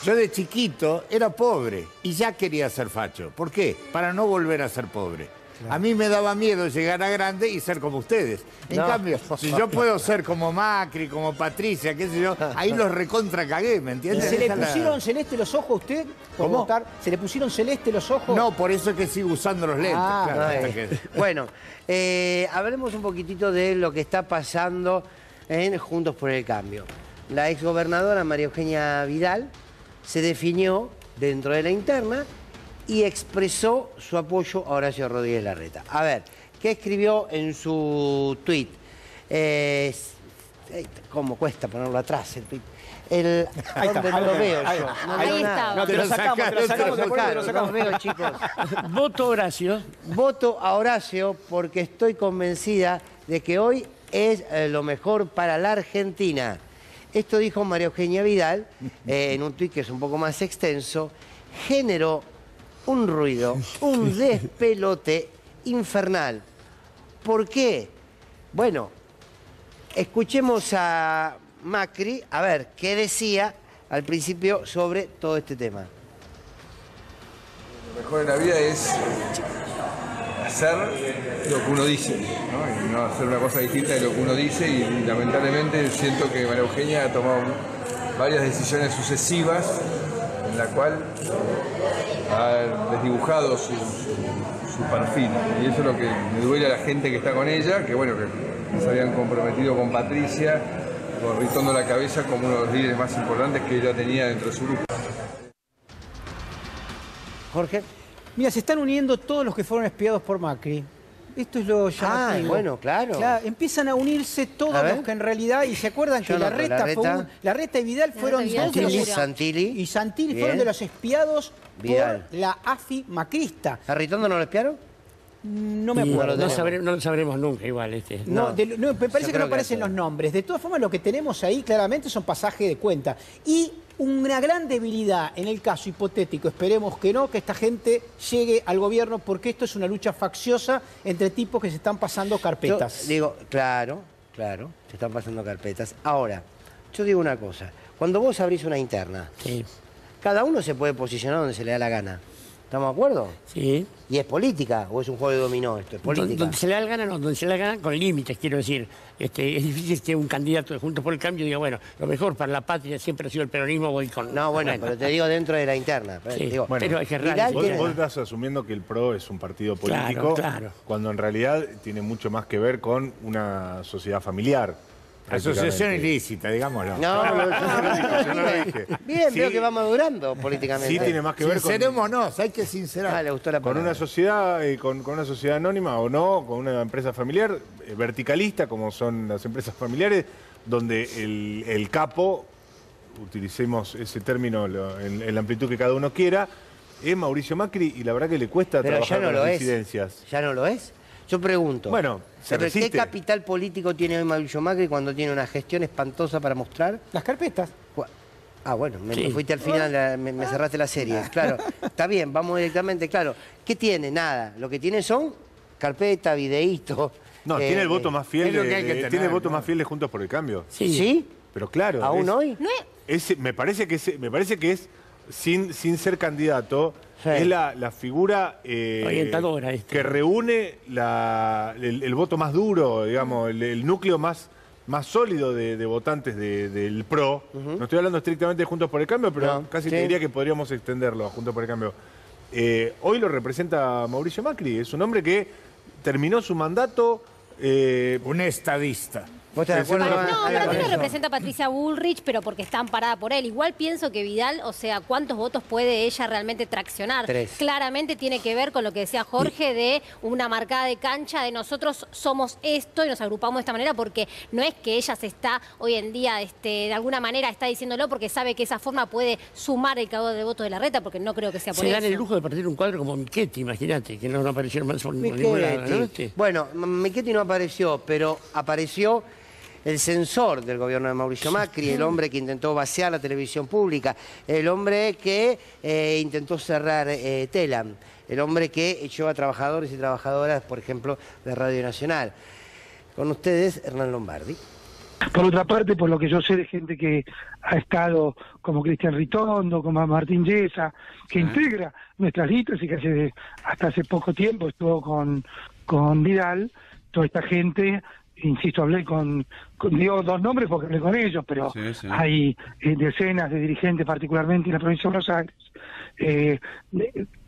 yo de chiquito era pobre y ya quería ser facho. ¿Por qué? Para no volver a ser pobre. A mí me daba miedo llegar a grande y ser como ustedes. En cambio, si yo puedo ser como Macri, como Patricia, qué sé yo, ahí los recontra cagué, ¿me ¿Y entiendes? se le Esa es la- pusieron celeste los ojos a usted? Por ¿Cómo? votar? ¿Se le pusieron celeste los ojos? No, por eso es que sigo usando los lentes. Claro, hasta que- Bueno, hablemos un poquitito de lo que está pasando en Juntos por el Cambio. La exgobernadora María Eugenia Vidal se definió dentro de la interna y expresó su apoyo a Horacio Rodríguez Larreta. A ver, ¿qué escribió en su tuit? ¿Cómo cuesta ponerlo atrás el tuit? Ahí está, ¿Dónde no lo veo ahí yo? está. No Ahí veo nada. estaba. No, te lo sacamos, te lo sacamos, Claro, te lo sacamos. no veo, chicos. Voto Horacio. Voto a Horacio porque estoy convencida de que hoy es lo mejor para la Argentina. Esto dijo María Eugenia Vidal en un tuit que es un poco más extenso. Generó un ruido, un despelote infernal. ¿Por qué? Bueno, escuchemos a Macri, a ver qué decía al principio sobre todo este tema. Lo mejor en la vida es hacer lo que uno dice, ¿no? Y no hacer una cosa distinta de lo que uno dice, y lamentablemente siento que María Eugenia ha tomado varias decisiones sucesivas en la cual ha desdibujado su perfil, y eso es lo que me duele a la gente que está con ella, que bueno, que se habían comprometido con Patricia, con Ritondo la cabeza como uno de los líderes más importantes que ella tenía dentro de su grupo. Jorge. Mira, se están uniendo todos los que fueron espiados por Macri. Esto es lo llamativo. bueno, claro. Empiezan a unirse todos A ver. los que en realidad, y se acuerdan que Yo no, pero Larreta y Vidal fueron dos de los... Santilli. Y Santilli Bien. fueron de los espiados Vidal. por la AFI macrista. ¿A Ritondo no lo espiaron? No me Y acuerdo. no lo sabremos nunca igual. No, me parece Yo que no creo aparecen que- los nombres. De todas formas, lo que tenemos ahí claramente son pasajes de cuenta. Y una gran debilidad en el caso hipotético, esperemos que no, que esta gente llegue al gobierno, porque esto es una lucha facciosa entre tipos que se están pasando carpetas. Yo digo, claro, se están pasando carpetas. Ahora, yo digo una cosa. Cuando vos abrís una interna, cada uno se puede posicionar donde se le da la gana. ¿Estamos de acuerdo? Sí. ¿Y es política o es un juego de dominó esto? Es política. Donde se le da la gana, no, donde se le da la gana con límites, quiero decir. Es difícil que un candidato de Juntos por el Cambio diga, bueno, lo mejor para la patria siempre ha sido el peronismo, voy con... No, bueno, pero te digo dentro de la interna. Sí, Digo, Bueno, pero es que Vidal vos, tiene- vos estás asumiendo que el PRO es un partido político, Claro. cuando en realidad tiene mucho más que ver con una sociedad familiar. Asociación ilícita, digámoslo. No, yo no lo dije. Bien, Sí. veo que va madurando políticamente. Sí, tiene más que ver con... Sincerémonos, hay que sincerar. Ah, le gustó la Con palabra. una sociedad, con una sociedad anónima o no, con una empresa familiar, verticalista, como son las empresas familiares, donde el capo, utilicemos ese término en la amplitud que cada uno quiera, es Mauricio Macri y la verdad que le cuesta Pero trabajar ya no con lo las es. disidencias. ¿Ya no lo es? Yo pregunto. Bueno, se ¿pero resiste. qué capital político tiene hoy Mauricio Macri cuando tiene una gestión espantosa para mostrar? Las carpetas. Ah, bueno, me Sí. fuiste al final, me cerraste la serie. Claro, está bien, vamos directamente, claro. ¿Qué tiene? Nada. Lo que tiene son carpeta, videíto. No, tiene el voto más fiel es lo que hay que tener, tiene el voto ¿no? más fiel de Juntos por el Cambio. ¿Sí? Pero claro. ¿Aún hoy? No es- Me parece que es sin ser candidato, Sí. es la figura Orientadora, que reúne el voto más duro, digamos, el núcleo más sólido de votantes del PRO. No estoy hablando estrictamente de Juntos por el Cambio, pero No, casi sí. te diría que podríamos extenderlo a Juntos por el Cambio. Hoy lo representa Mauricio Macri, es un hombre que terminó su mandato... Un estadista. ¿Vos estás de acuerdo? No, Ana, para con mí lo eso? representa Patricia Bullrich, pero porque está amparada por él. Igual pienso que Vidal, o sea, ¿cuántos votos puede ella realmente traccionar? 3. Claramente tiene que ver con lo que decía Jorge de una marcada de cancha, de nosotros somos esto y nos agrupamos de esta manera, porque no es que ella se está hoy en día, de alguna manera está diciéndolo porque sabe que esa forma puede sumar el caudal de votos de la reta, porque no creo que sea por Se eso. dan el lujo de partir un cuadro como Michetti, imagínate, que no aparecieron más por ningún lado, ¿no? Michetti. Bueno, Michetti no apareció, pero apareció el censor del gobierno de Mauricio Macri, el hombre que intentó vaciar la televisión pública, el hombre que intentó cerrar Telam, el hombre que echó a trabajadores y trabajadoras, por ejemplo, de Radio Nacional. Con ustedes, Hernán Lombardi. Por otra parte, por lo que yo sé de gente que ha estado como Cristian Ritondo, como Martín Yesa, que integra nuestras listas y que hasta hace poco tiempo estuvo con Vidal, toda esta gente, insisto, hablé digo dos nombres porque hablé con ellos, pero Sí. hay decenas de dirigentes, particularmente en la provincia de Buenos Aires,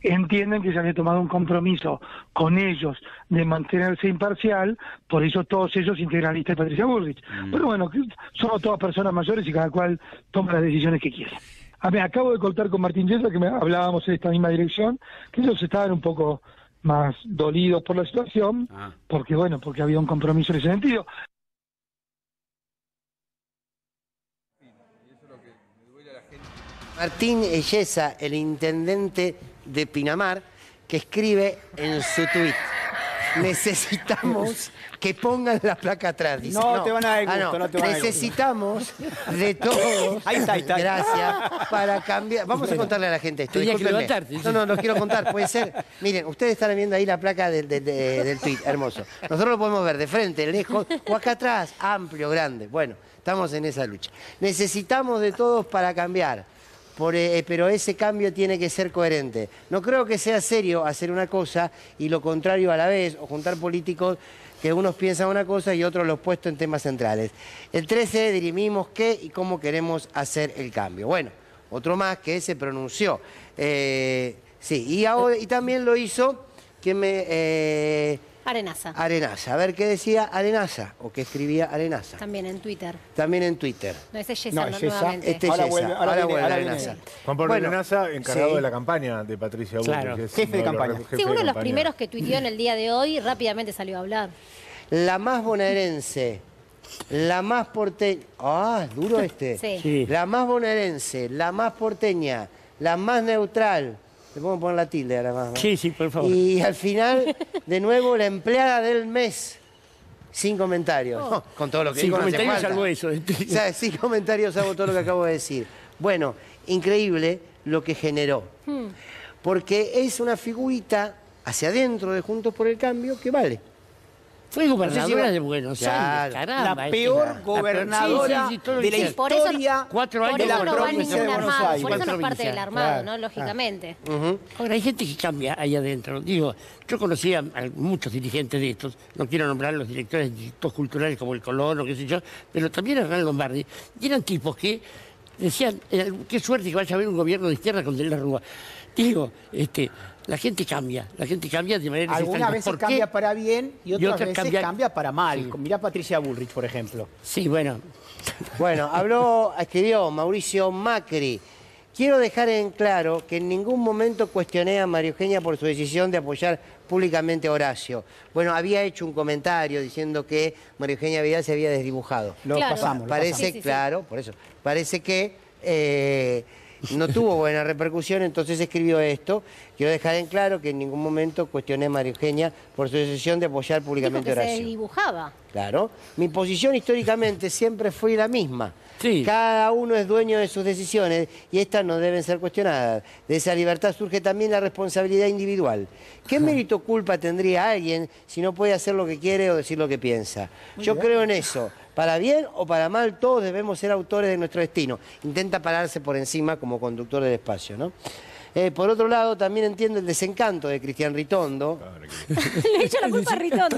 entienden que se había tomado un compromiso con ellos de mantenerse imparcial, por eso todos ellos integran la lista de Patricia Bullrich. Pero bueno, somos todas personas mayores y cada cual toma las decisiones que quiere. Me acabo de cortar con Martín Yesa, que hablábamos en esta misma dirección, que ellos estaban un poco más dolidos por la situación, porque había un compromiso en ese sentido. Martín Yesa, el intendente de Pinamar, que escribe en su tuit: necesitamos que pongan la placa atrás. Dice, No te van a dar gusto, no te van a dar gusto. necesitamos de todos. Ahí está. Gracias. Para cambiar. Vamos a contarle a la gente esto. Tenía que discúlpenme. levantarte. No, lo quiero contar. Puede ser. Miren, ustedes están viendo ahí la placa del tuit. Hermoso. Nosotros lo podemos ver de frente, lejos, o acá atrás, amplio, grande. Bueno, estamos en esa lucha. Necesitamos de todos para cambiar. Pero ese cambio tiene que ser coherente. No creo que sea serio hacer una cosa y lo contrario a la vez, o juntar políticos que unos piensan una cosa y otros lo opuesto en temas centrales. El 13 dirimimos qué y cómo queremos hacer el cambio. Bueno, otro más que se pronunció. Sí, y también lo hizo Arenaza. Arenaza. A ver qué decía Arenaza, o qué escribía Arenaza. También en Twitter. También en Twitter. No, ese es Yesa, No, no, es Yesa. nuevamente. Este es Yesa. Ahora vuelve Arenaza. Juan Pablo Bueno, Arenaza, encargado sí. de la campaña de Patricia Bullrich. Claro. que es Jefe de uno los campaña. jefes Sí, uno de los campaña. primeros que tuiteó en el día de hoy rápidamente salió a hablar. La más bonaerense, la más porteña. Ah, es duro este. Sí. La más bonaerense, la más porteña, la más neutral. Le podemos poner la tilde ahora más, ¿no? Sí, por favor. Y al final, de nuevo, la empleada del mes. Sin comentarios. No, con todo lo que Sin digo, no hace comentarios falta. salvo eso. O sea, sin comentarios hago todo lo que acabo de decir. Bueno, increíble lo que generó. Porque es una figurita hacia adentro de Juntos por el Cambio que vale. Fue gobernadora No sé si va- de Buenos Claro. Aires, caramba. La peor la peor- gobernadora sí, todo lo de la que- Por eso- historia 4 Por años de eso la no va provincia de ningún Buenos armado, Aires. por eso no es parte Provincia. del armado, Claro. ¿no? Lógicamente. Ahora, hay gente que cambia ahí adentro. Digo, yo conocía a muchos dirigentes de estos, no quiero nombrar los directores de institutos culturales como el Colón o qué sé yo, pero también Hernán Lombardi, y eran tipos que decían, qué suerte que vaya a haber un gobierno de izquierda con de la Rúa. Digo, la gente cambia de manera... Algunas veces cambia para bien y otras veces cambia para mal. Sí. Mirá Patricia Bullrich, por ejemplo. Sí, bueno. Bueno, escribió Mauricio Macri. Quiero dejar en claro que en ningún momento cuestioné a María Eugenia por su decisión de apoyar públicamente a Horacio. Bueno, había hecho un comentario diciendo que María Eugenia Vidal se había desdibujado. Lo pasamos. Parece, sí. Claro, por eso. Parece que no tuvo buena repercusión, entonces escribió esto. Quiero dejar en claro que en ningún momento cuestioné a María Eugenia por su decisión de apoyar públicamente a Horacio. Se dibujaba. Claro. Mi posición históricamente siempre fue la misma. Sí. Cada uno es dueño de sus decisiones y estas no deben ser cuestionadas. De esa libertad surge también la responsabilidad individual. ¿Qué mérito o culpa tendría alguien si no puede hacer lo que quiere o decir lo que piensa? Yo creo en eso. Para bien o para mal, todos debemos ser autores de nuestro destino. Intenta pararse por encima como conductor del espacio, ¿no? Por otro lado, también entiendo el desencanto de Cristian Ritondo. Le echa la culpa a Ritondo.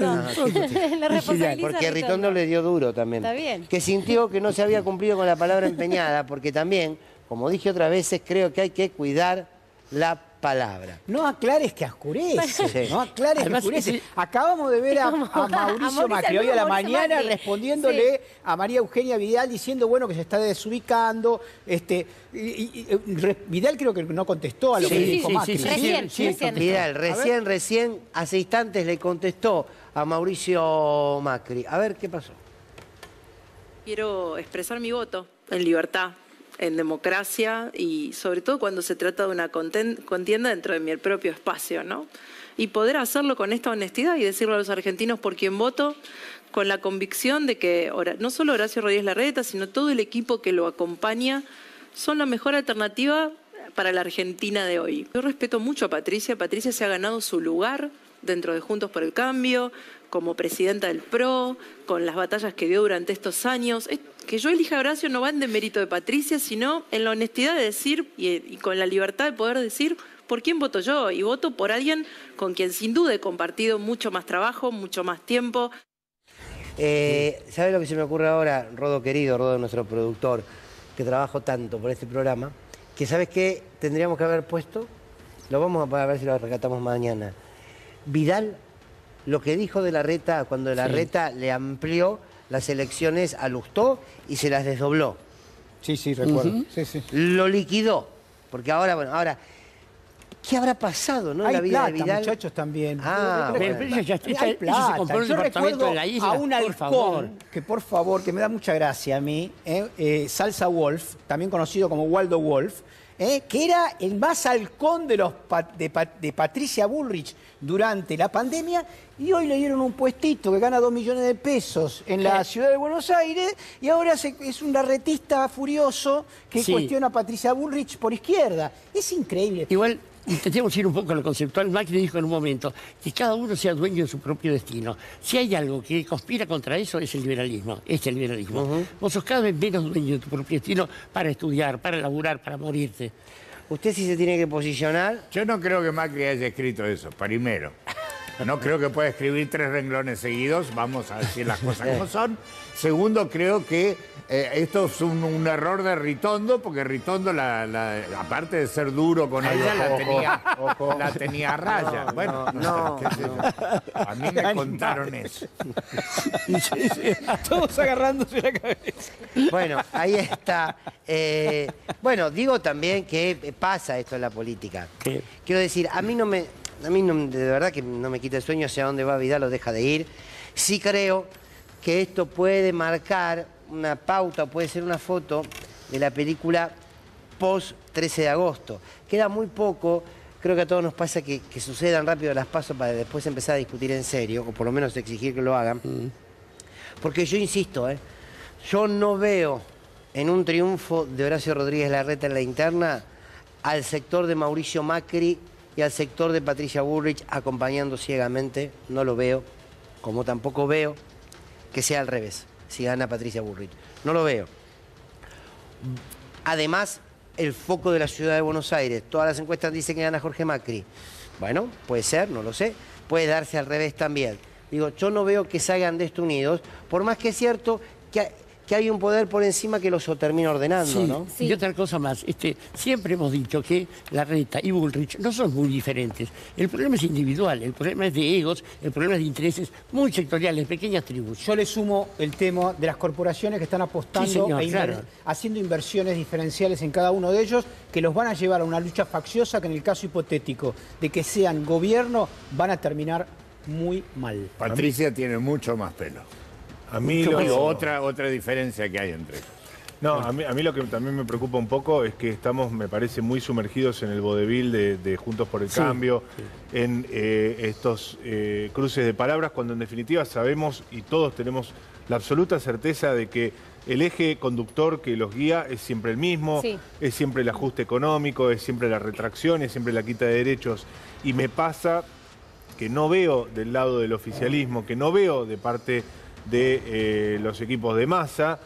La responsabiliza porque Ritondo le dio duro también. Está bien. Que sintió que no se había cumplido con la palabra empeñada, porque también, como dije otras veces, creo que hay que cuidar la palabra. No aclares que oscurece. Sí. No aclares que oscurece. Acabamos de ver a Mauricio Macri hoy a la mañana respondiéndole a María Eugenia Vidal diciendo, bueno, que se está desubicando. Vidal creo que no contestó a lo que dijo Macri. Recién. Vidal, recién, hace instantes le contestó a Mauricio Macri. A ver, ¿qué pasó? Quiero expresar mi voto en libertad, en democracia y sobre todo cuando se trata de una contienda dentro de mi propio espacio, ¿no? Y poder hacerlo con esta honestidad y decirle a los argentinos por quién voto, con la convicción de que no solo Horacio Rodríguez Larreta, sino todo el equipo que lo acompaña son la mejor alternativa para la Argentina de hoy. Yo respeto mucho a Patricia. Patricia se ha ganado su lugar dentro de Juntos por el Cambio, como presidenta del PRO, con las batallas que dio durante estos años. Que yo elija a Horacio no va en demérito de Patricia, sino en la honestidad de decir y con la libertad de poder decir por quién voto yo. Y voto por alguien con quien sin duda he compartido mucho más trabajo, mucho más tiempo. ¿Sabes lo que se me ocurre ahora, Rodo querido, Rodo nuestro productor, que trabajo tanto por este programa? Que ¿sabes qué tendríamos que haber puesto? Lo vamos a ver si lo rescatamos mañana. Vidal, lo que dijo de Larreta cuando Larreta le amplió las elecciones a Lustó y se las desdobló. Sí, recuerdo. Lo liquidó. Porque ahora, ¿qué habrá pasado, no? Hay en la vida plata, de Vidal. Muchachos, también. Pero ella se compró un departamento en la isla. A un halcón, que por favor, que me da mucha gracia a mí, Salsa Wolf, también conocido como Waldo Wolf, que era el más halcón de Patricia Bullrich durante la pandemia, y hoy le dieron un puestito que gana 2 millones de pesos en la ciudad de Buenos Aires, y ahora es un larretista furioso que cuestiona a Patricia Bullrich por izquierda. Es increíble. Igual, intentemos ir un poco a lo conceptual. Macri dijo en un momento que cada uno sea dueño de su propio destino. Si hay algo que conspira contra eso, es el liberalismo. Vos sos cada vez menos dueño de tu propio destino para estudiar, para laburar, para morirte. ¿Usted sí se tiene que posicionar? Yo no creo que Macri haya escrito eso, primero. No creo que pueda escribir 3 renglones seguidos, vamos a decir las cosas como son. Segundo, creo que esto es un error de Ritondo, porque Ritondo, aparte de ser duro con ella, la tenía a raya. A mí me contaron eso. Todos agarrándose la cabeza. Bueno, ahí está. Bueno, digo también que pasa esto en la política. Quiero decir, a mí de verdad que no me quita el sueño hacia dónde va Vidal o deja de ir. Sí creo que esto puede marcar una pauta, puede ser una foto de la película post 13 de agosto. Queda muy poco, creo que a todos nos pasa que sucedan rápido las pasos para después empezar a discutir en serio, o por lo menos exigir que lo hagan. Porque yo insisto, yo no veo en un triunfo de Horacio Rodríguez Larreta en la interna al sector de Mauricio Macri y al sector de Patricia Bullrich acompañando ciegamente. No lo veo, como tampoco veo que sea al revés, si gana Patricia Bullrich. No lo veo. Además, el foco de la ciudad de Buenos Aires, todas las encuestas dicen que gana Jorge Macri. Bueno, puede ser, no lo sé. Puede darse al revés también. Digo, yo no veo que salgan de esto unidos, por más que es cierto que que hay un poder por encima que los termina ordenando, Sí, ¿no? y otra cosa más, siempre hemos dicho que Larreta y Bullrich no son muy diferentes. El problema es individual, el problema es de egos, el problema es de intereses muy sectoriales, pequeñas tribus. Yo le sumo el tema de las corporaciones que están apostando Sí, señor, claro. haciendo inversiones diferenciales en cada uno de ellos que los van a llevar a una lucha facciosa que en el caso hipotético de que sean gobierno van a terminar muy mal. Patricia tiene mucho más pelo. A mí otra diferencia que hay entre ellos. No, a mí lo que también me preocupa un poco es que estamos, me parece, muy sumergidos en el vodevil de Juntos por el Cambio, en estos cruces de palabras, cuando en definitiva sabemos y todos tenemos la absoluta certeza de que el eje conductor que los guía es siempre el mismo, es siempre el ajuste económico, es siempre la retracción, es siempre la quita de derechos. Y me pasa que no veo del lado del oficialismo, que no veo de parte de los equipos de Massa,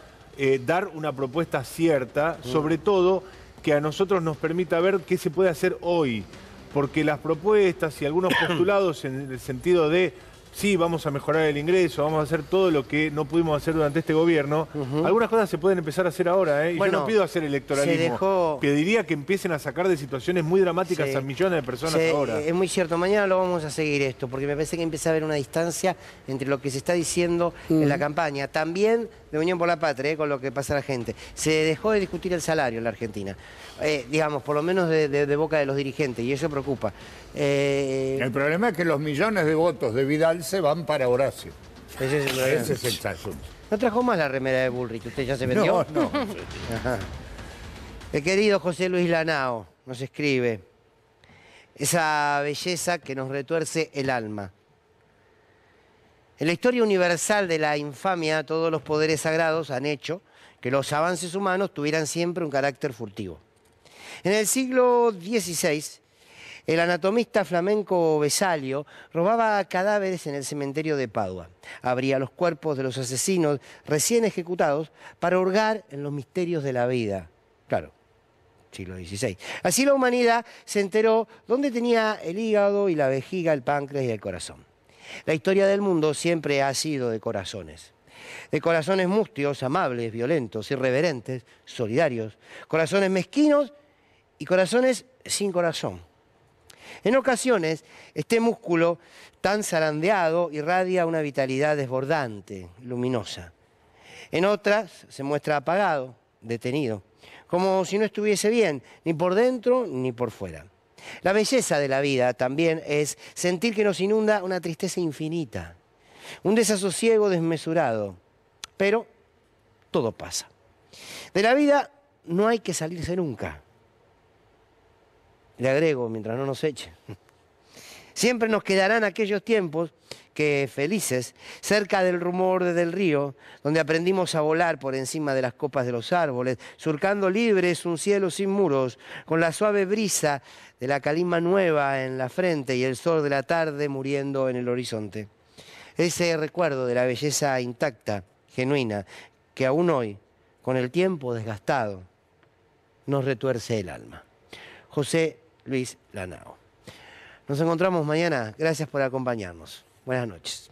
dar una propuesta cierta, sobre todo que a nosotros nos permita ver qué se puede hacer hoy, porque las propuestas y algunos postulados en el sentido de sí, vamos a mejorar el ingreso, vamos a hacer todo lo que no pudimos hacer durante este gobierno, algunas cosas se pueden empezar a hacer ahora, y bueno, yo no pido hacer electoralismo, pediría que empiecen a sacar de situaciones muy dramáticas a millones de personas ahora. Es muy cierto, mañana lo vamos a seguir esto, porque me parece que empieza a haber una distancia entre lo que se está diciendo en la campaña, también de Unión por la Patria, con lo que pasa a la gente. Se dejó de discutir el salario en la Argentina, digamos, por lo menos de boca de los dirigentes, y eso preocupa. El problema es que los millones de votos de Vidal se van para Horacio. Ese es el asunto. ¿No trajo más la remera de Bullrich? ¿Usted ya se vendió? No. Ajá. El querido José Luis Lanao nos escribe: esa belleza que nos retuerce el alma. En la historia universal de la infamia, todos los poderes sagrados han hecho que los avances humanos tuvieran siempre un carácter furtivo. En el siglo XVI, el anatomista flamenco Vesalio robaba cadáveres en el cementerio de Padua. Abría los cuerpos de los asesinos recién ejecutados para hurgar en los misterios de la vida. Claro, siglo XVI. Así la humanidad se enteró dónde tenía el hígado y la vejiga, el páncreas y el corazón. La historia del mundo siempre ha sido de corazones mustios, amables, violentos, irreverentes, solidarios, corazones mezquinos y corazones sin corazón. En ocasiones, este músculo tan zarandeado irradia una vitalidad desbordante, luminosa. En otras se muestra apagado, detenido, como si no estuviese bien, ni por dentro ni por fuera. La belleza de la vida también es sentir que nos inunda una tristeza infinita, un desasosiego desmesurado, pero todo pasa. De la vida no hay que salirse nunca. Le agrego, mientras no nos eche. Siempre nos quedarán aquellos tiempos que, felices, cerca del rumor del río, donde aprendimos a volar por encima de las copas de los árboles, surcando libres un cielo sin muros, con la suave brisa de la calima nueva en la frente y el sol de la tarde muriendo en el horizonte. Ese recuerdo de la belleza intacta, genuina, que aún hoy, con el tiempo desgastado, nos retuerce el alma. José Luis Lanao. Nos encontramos mañana. Gracias por acompañarnos. Buenas noches.